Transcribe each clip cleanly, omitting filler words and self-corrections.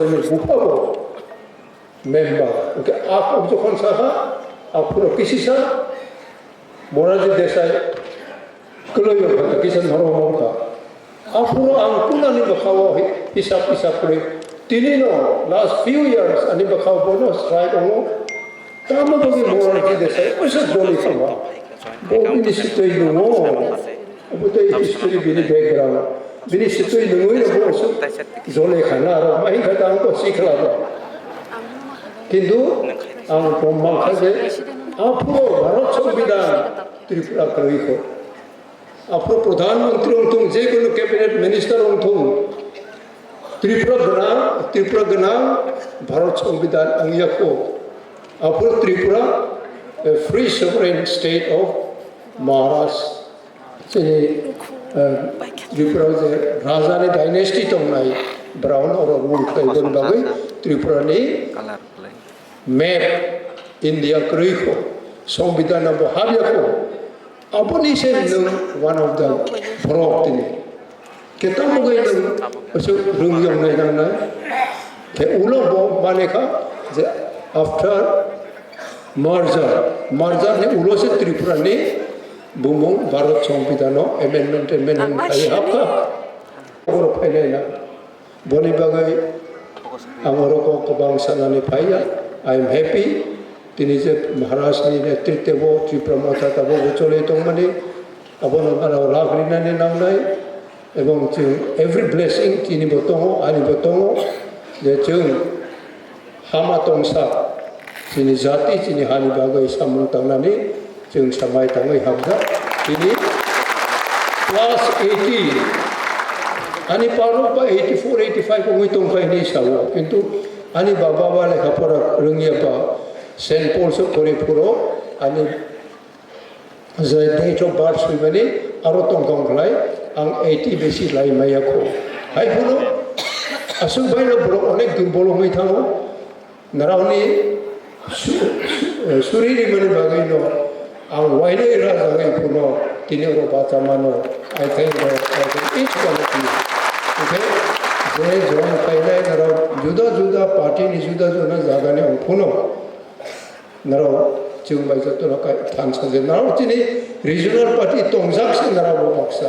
Bupavo member. Okay, aku jokon saha, aku kisisa, Moraji Desai, keloyo kata kisan maromongka. Aku ang puna ni bakawa hisap kule. Tinino last few years ani bakawa bono strike ongo. Tama bagi Moraji Desai, usah joli kama. Bini situ ilungo, abutai history bini background. Bini situ ilungo ina bosu joli khana aro mahi kata angko sikla ba. Kintu ang pemang kaje, aku Bharat Sambidan Tripura keriko. Aku Pradhan Mantri untung, je kono cabinet minister untung. Tripura ganang Bharat Sambidan angyako. Aku Tripura, a free sovereign state of Maharashtra. Sini Tripura je Rajani dynasty tongnai Brown or rule kaibon bagai Tripura ni map India keriko. Sambidan abo habyako. Apo ni sen one of the frog ini. Kita mau gaya nung masuk rungyong nai nang nai. Ke ulo bo maneka after merger ne ulo se Tripura ni bumong Bharat Sambidano amendment kaya apa? Orang pernah na boni bagai amoro ko kebangsaan ni paya. I am happy. Tini je Maharashtra ni netrite bo Tripura mata tabo bocole tongmani abon ara lagrina ni naunai ebong every blessing tini botongo ani botongo je chung hama tongsa tini jati tini hani bagai samung tangnani chung samai tangai habda tini plus 80 ani paru pa 84 85 ko ngitong pa ini sawo kintu ani baba wale kapora rungia pa Saint Paul se kore puro ani the date of birth swimani arotong konglai ang 80 besi lai mayako hai puro asu bailo bro onek din bolo mai thango narauni suriri mani bagaino ang waile ra jagai puno tinero bacha mano I think each one of you okay je join pailai naro juda party ni juda jaga ne puno naro chung bai to no kai than sange naro tini regional party tongjak se naro boksa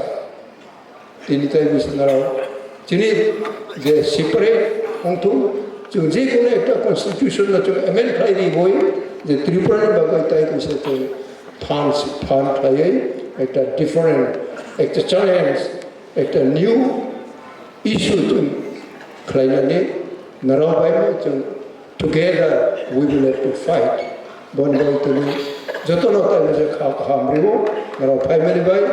tini tai bis naro tini je sipre ontu chung je kono ekta constitution na chung amend khai ri boy je Tripura bagai tai ko se to than khai ekta different ekta challenge ekta new issue chung khai ne naro bai chung together we will have to fight bon boy tuli joto no ta je hamribo naro family bai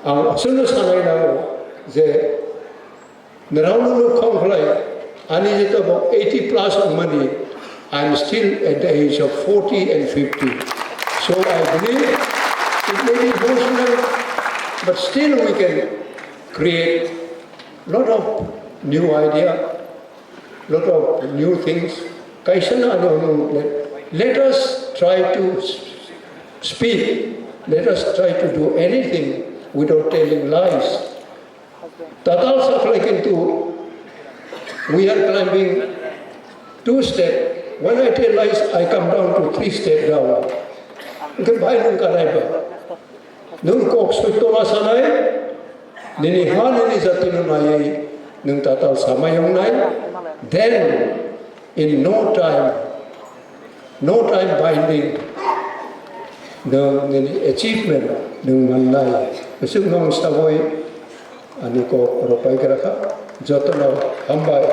ang sunu sanai na je naro no kholai ani je to 80 plus of money I am still at the age of 40 and 50 so I believe it may be emotional but still we can create lot of new idea lot of new things kaisana let us try to speak. Let us try to do anything without telling lies. Tatal Saklek into we are climbing 2 steps. When I tell lies, I come down to 3 steps down. Because by nung karaiba. Nung kok switola sanay, ninihan ni zatino nayay nung tatal samayong nay. Then, in no time binding the achievement ng manlay. Kasi nung stawoy, ani ko ropay keraka, joto na hambay.